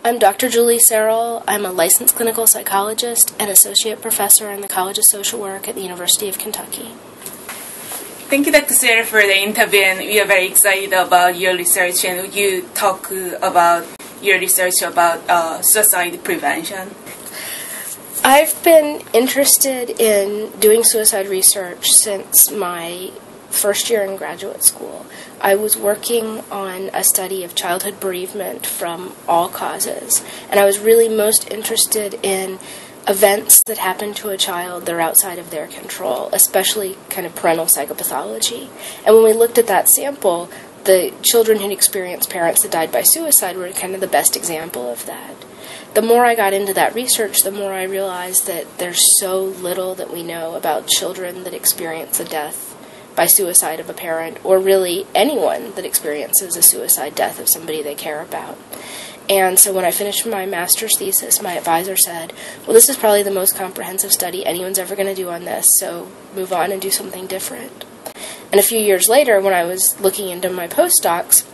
I'm Dr. Julie Cerel. I'm a licensed clinical psychologist and associate professor in the College of Social Work at the University of Kentucky. Thank you, Dr. Cerel, for the interview, and we are very excited about your research, and would you talk about your research about suicide prevention? I've been interested in doing suicide research since my first year in graduate school. I was working on a study of childhood bereavement from all causes, and I was really most interested in events that happen to a child that are outside of their control, especially kind of parental psychopathology. And when we looked at that sample, the children who'd experienced parents that died by suicide were kind of the best example of that. The more I got into that research, the more I realized that there's so little that we know about children that experience a death by suicide of a parent, or really anyone that experiences a suicide death of somebody they care about. And so when I finished my master's thesis, my advisor said, well, this is probably the most comprehensive study anyone's ever going to do on this, so move on and do something different. And a few years later, when I was looking into my postdocs,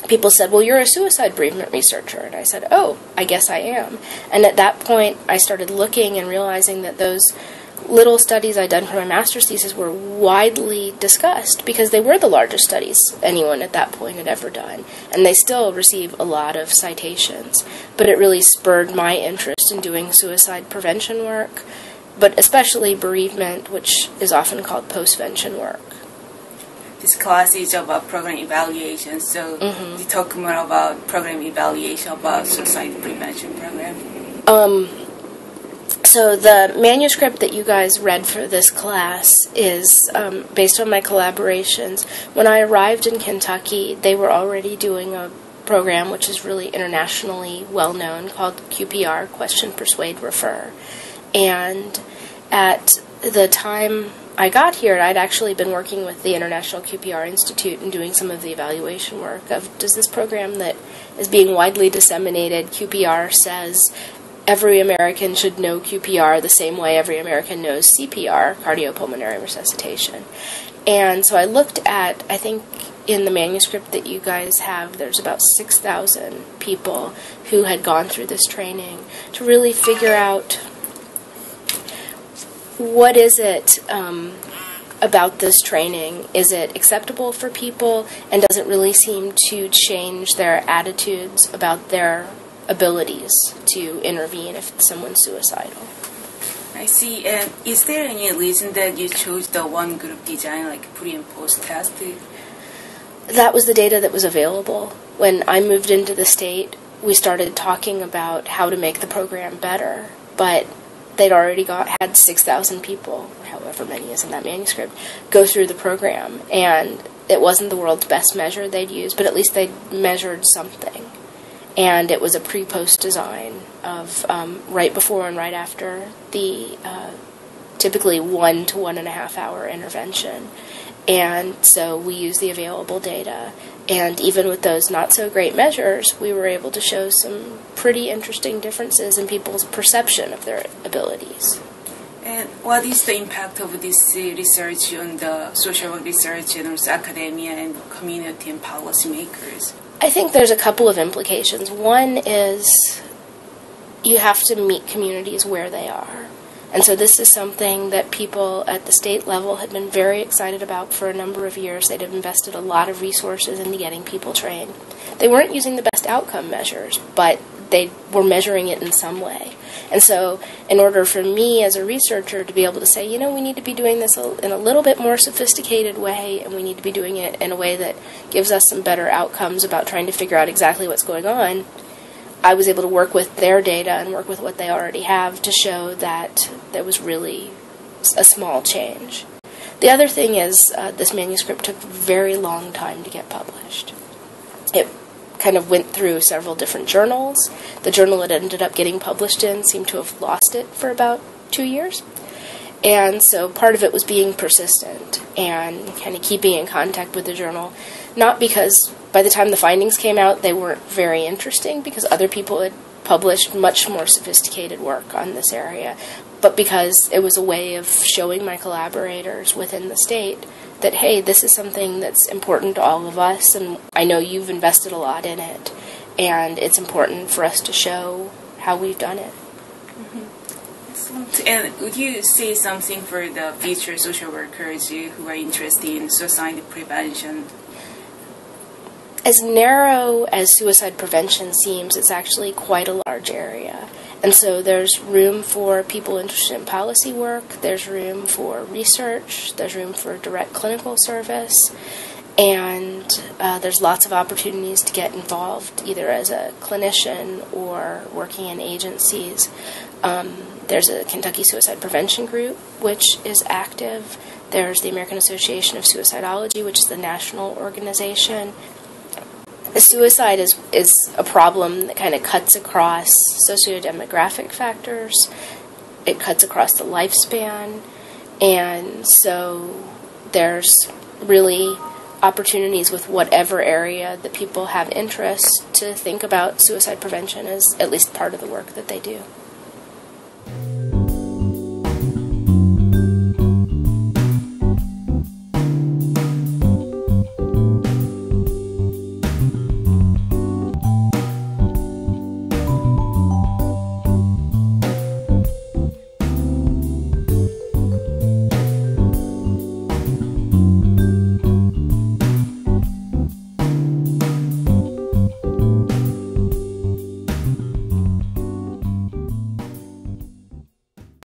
people said, well, you're a suicide bereavement researcher. And I said, oh, I guess I am. And at that point, I started looking and realizing that those little studies I'd done for my master's thesis were widely discussed because they were the largest studies anyone at that point had ever done. And they still receive a lot of citations. But it really spurred my interest in doing suicide prevention work, but especially bereavement, which is often called postvention work. This class is about program evaluation, so you talk more about program evaluation about suicide prevention program. So the manuscript that you guys read for this class is based on my collaborations. When I arrived in Kentucky, they were already doing a program which is really internationally well-known called QPR, Question, Persuade, Refer. And at the time I got here, I'd actually been working with the International QPR Institute and doing some of the evaluation work of, does this program that is being widely disseminated, QPR says, every American should know QPR the same way every American knows CPR, cardiopulmonary resuscitation. And so I looked at, I think in the manuscript that you guys have, there's about 6,000 people who had gone through this training to really figure out what is it about this training. Is it acceptable for people, and does it really seem to change their attitudes about their abilities to intervene if someone's suicidal? I see. And is there any reason that you chose the one group design, like pre and post test? That was the data that was available. When I moved into the state, we started talking about how to make the program better, but they'd already had 6,000 people, or however many is in that manuscript, go through the program, and it wasn't the world's best measure they'd used, but at least they'd measured something. And it was a pre-post design of right before and right after the typically 1 to 1.5 hour intervention. And so we used the available data. And even with those not-so-great measures, we were able to show some pretty interesting differences in people's perception of their abilities. And what is the impact of this research on the social work research and also academia and community and policymakers? I think there's a couple of implications. One is you have to meet communities where they are. And so this is something that people at the state level had been very excited about for a number of years. They'd have invested a lot of resources into getting people trained. They weren't using the best outcome measures, but they were measuring it in some way. And so in order for me as a researcher to be able to say, you know, we need to be doing this in a little bit more sophisticated way, and we need to be doing it in a way that gives us some better outcomes about trying to figure out exactly what's going on, I was able to work with their data and work with what they already have to show that there was really a small change. The other thing is this manuscript took a very long time to get published. It kind of went through several different journals. The journal it ended up getting published in seemed to have lost it for about 2 years. And so part of it was being persistent and kind of keeping in contact with the journal, not because by the time the findings came out they weren't very interesting, because other people had published much more sophisticated work on this area, but because it was a way of showing my collaborators within the state that, hey, this is something that's important to all of us, and I know you've invested a lot in it, and it's important for us to show how we've done it. And would you say something for the future social workers who are interested in suicide prevention? As narrow as suicide prevention seems, it's actually quite a large area. And so there's room for people interested in policy work, there's room for research, there's room for direct clinical service, and there's lots of opportunities to get involved either as a clinician or working in agencies. There's a Kentucky Suicide Prevention Group, which is active. There's the American Association of Suicidology, which is the national organization. Suicide is a problem that kind of cuts across sociodemographic factors. It cuts across the lifespan. And so there's really opportunities with whatever area that people have interest to think about suicide prevention as at least part of the work that they do.